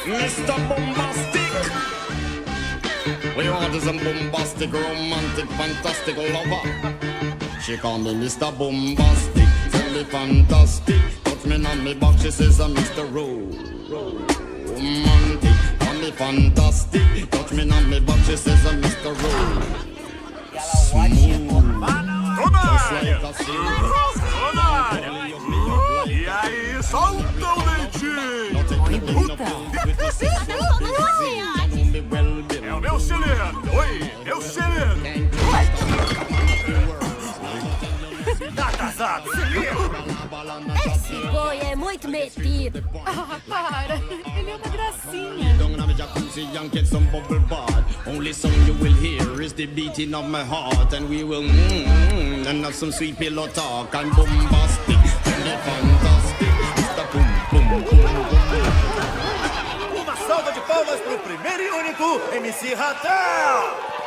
Mr. Bombastic. We order some bombastic, romantic, fantastic lover. She call me Mr. Bombastic, tell me fantastic. Touch me on me back, she says I'm Mr. Romantic. Call me fantastic, touch me on me back, she says I'm Mr. Smooth. Just like a silver. E aí, solta o dentinho! É o meu cilindro! Oi, meu cilindro! Tá atrasado, cilindro! Esse boi é muito metido. Ah, para. Ele é uma gracinha. Only song you will hear is the beating of my heart, and we will and have some sweet pillow talk and bombastic and fantastic. Mr. Boom Boom Boom. Uma salva de palmas pro primeiro e único MC Ratão!